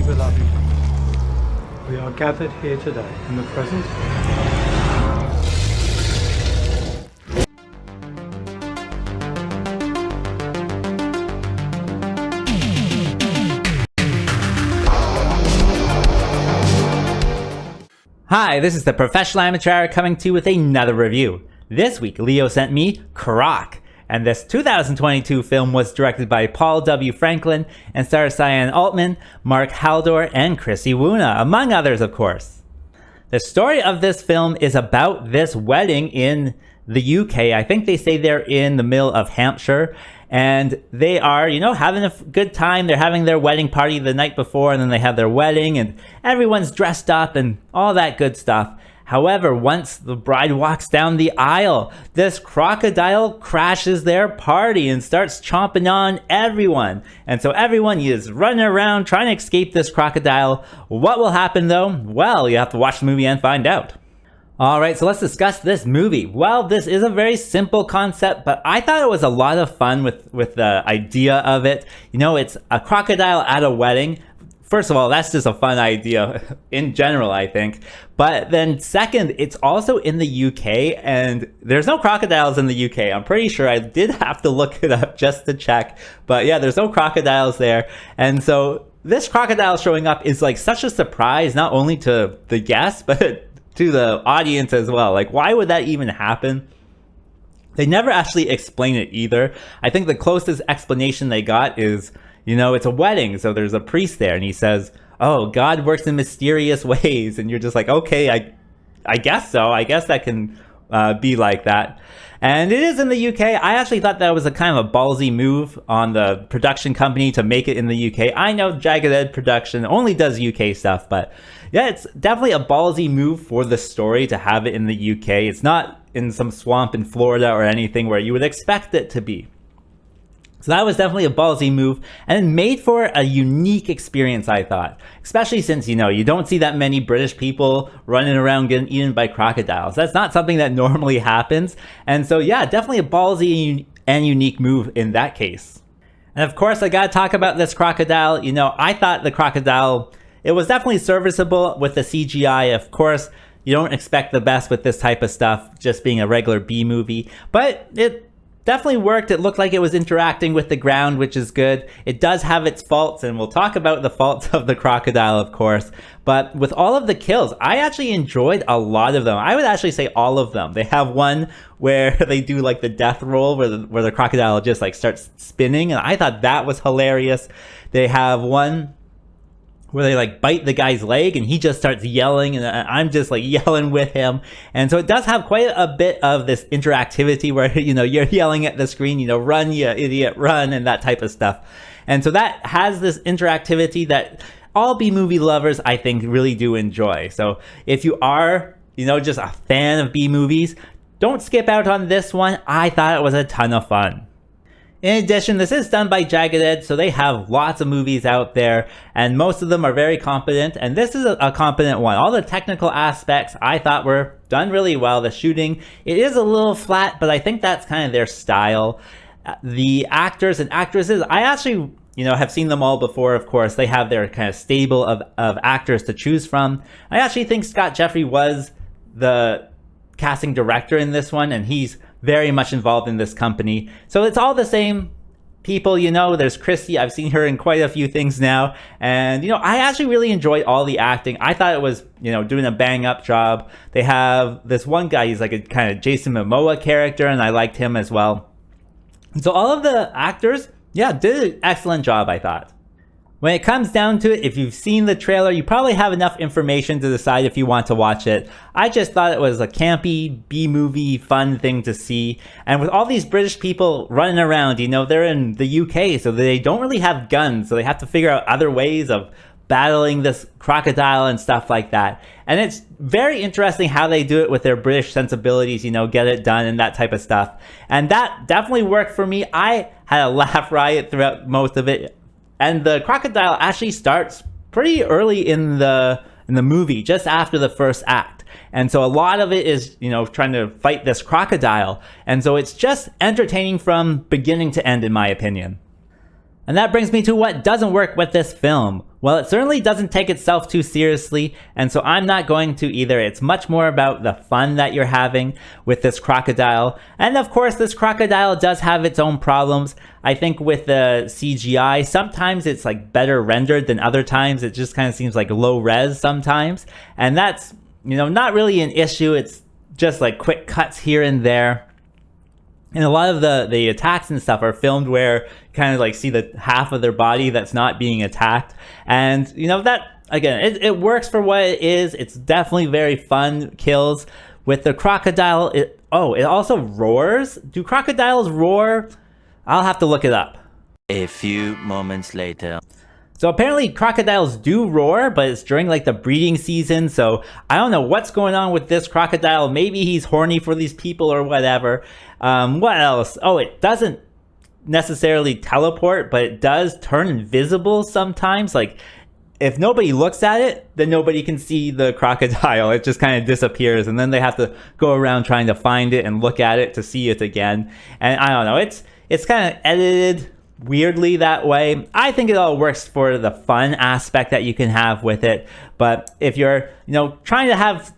Dearly beloved, we are gathered here today in the presence Hi, this is the Professional Amateur coming to you with another review. This week, Leo sent me CROC, and this 2022 film was directed by Paul W. Franklin and stars Sian Altman, Mark Haldor, and Chrissie Wunna, among others, of course. The story of this film is about this wedding in the UK. I think they say they're in the middle of Hampshire, and they are, having a good time. They're having their wedding party the night before, and then they have their wedding, and everyone's dressed up and all that good stuff. However, once the bride walks down the aisle, this crocodile crashes their party and starts chomping on everyone. And so everyone is running around trying to escape this crocodile. What will happen though? Well, you have to watch the movie and find out. Alright, so let's discuss this movie. Well, this is a very simple concept, but I thought it was a lot of fun with the idea of it. It's a crocodile at a wedding. First of all, that's just a fun idea in general, I think. But then second, it's also in the UK, and there's no crocodiles in the UK. I'm pretty sure. I did have to look it up just to check. But yeah, there's no crocodiles there. And so this crocodile showing up is like such a surprise, not only to the guests, but to the audience as well. Like, why would that even happen? They never actually explain it either. I think the closest explanation they got is, it's a wedding, so there's a priest there, and he says, oh, God works in mysterious ways, and you're just like, okay, I guess so. I guess that can be like that. And it is in the UK. I actually thought that was a kind of a ballsy move on the production company to make it in the UK. I know Jagged Edge production only does UK stuff, but yeah, it's definitely a ballsy move for the story to have it in the UK. It's not in some swamp in Florida or anything where you would expect it to be. So that was definitely a ballsy move, and it made for a unique experience, I thought. Especially since, you don't see that many British people running around getting eaten by crocodiles. That's not something that normally happens. And so, yeah, definitely a ballsy and unique move in that case. And of course, I gotta talk about this crocodile. I thought the crocodile, it was definitely serviceable with the CGI. Of course, you don't expect the best with this type of stuff, just being a regular B movie. But it definitely worked. It looked like it was interacting with the ground, which is good. It does have its faults, and we'll talk about the faults of the crocodile, of course. But with all of the kills, I actually enjoyed a lot of them. I would actually say all of them. They have one where they do like the death roll where the crocodile just like starts spinning, and I thought that was hilarious. They have one where they like bite the guy's leg and he just starts yelling, and I'm just like yelling with him. And so it does have quite a bit of this interactivity where, you're yelling at the screen, run, you idiot, run, and that type of stuff. And so that has this interactivity that all B-movie lovers, I think, really do enjoy. So if you are, just a fan of B-movies, don't skip out on this one. I thought it was a ton of fun. In addition, this is done by Jagged Edge, so they have lots of movies out there, and most of them are very competent, and this is a competent one. All the technical aspects I thought were done really well. The shooting, it is a little flat, but I think that's kind of their style. The actors and actresses, I actually, have seen them all before, of course. They have their kind of stable of actors to choose from. I actually think Scott Jeffrey was the casting director in this one, and he's very much involved in this company. So it's all the same people, there's Chrissie. I've seen her in quite a few things now. And, I actually really enjoyed all the acting. I thought it was, doing a bang up job. They have this one guy, he's like a kind of Jason Momoa character, and I liked him as well. And so all of the actors, yeah, did an excellent job, I thought. When it comes down to it, if you've seen the trailer, you probably have enough information to decide if you want to watch it. I just thought it was a campy, B-movie, fun thing to see. And with all these British people running around, they're in the UK, so they don't really have guns. So they have to figure out other ways of battling this crocodile and stuff like that. And it's very interesting how they do it with their British sensibilities, get it done and that type of stuff. And that definitely worked for me. I had a laugh riot throughout most of it. And the crocodile actually starts pretty early in the movie, just after the first act. And so a lot of it is, trying to fight this crocodile. And so it's just entertaining from beginning to end, in my opinion. And that brings me to what doesn't work with this film. Well, it certainly doesn't take itself too seriously, and so I'm not going to either. It's much more about the fun that you're having with this crocodile. And of course, this crocodile does have its own problems. I think with the CGI, sometimes it's like better rendered than other times. It just kind of seems like low res sometimes. And that's, not really an issue. It's just like quick cuts here and there. And a lot of the attacks and stuff are filmed where you kind of like see the half of their body that's not being attacked. And, that, again, it works for what it is. It's definitely very fun kills. With the crocodile, it also roars. Do crocodiles roar? I'll have to look it up. A few moments later. So apparently crocodiles do roar, but it's during like the breeding season. So I don't know what's going on with this crocodile. Maybe he's horny for these people or whatever. What else? Oh, it doesn't necessarily teleport, but it does turn invisible sometimes. Like if nobody looks at it, then nobody can see the crocodile. It just kind of disappears, and then they have to go around trying to find it and look at it to see it again. And I don't know. It's kind of edited weirdly that way. I think it all works for the fun aspect that you can have with it. But if you're, trying to have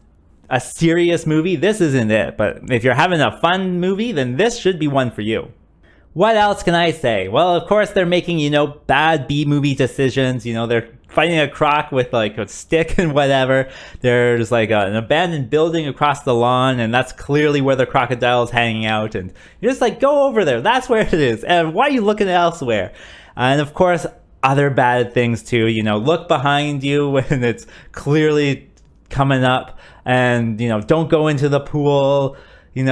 a serious movie, this isn't it. But if you're having a fun movie, then this should be one for you. What else can I say? Well, of course, they're making, bad B-movie decisions. They're fighting a croc with like a stick and whatever. There's like an abandoned building across the lawn, and that's clearly where the crocodile is hanging out. And you're just like, go over there. That's where it is. And why are you looking elsewhere? And of course, other bad things too. Look behind you when it's clearly coming up, and don't go into the pool. When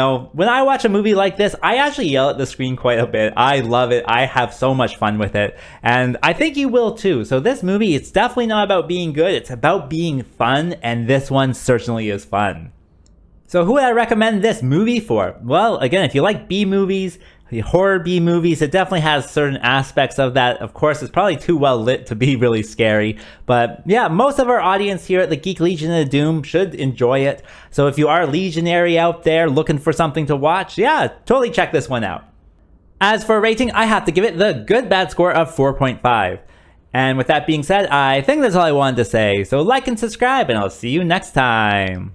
I watch a movie like this, I actually yell at the screen quite a bit. I love it. I have so much fun with it. And I think you will too. So this movie, it's definitely not about being good. It's about being fun. And this one certainly is fun. So who would I recommend this movie for? Well, again, if you like B-movies, horror B-movies, it definitely has certain aspects of that. Of course, it's probably too well lit to be really scary. But yeah, most of our audience here at the Geek Legion of Doom should enjoy it. So if you are a legionary out there looking for something to watch, yeah, totally check this one out. As for rating, I have to give it the good bad score of 4.5. And with that being said, I think that's all I wanted to say. So like and subscribe, and I'll see you next time.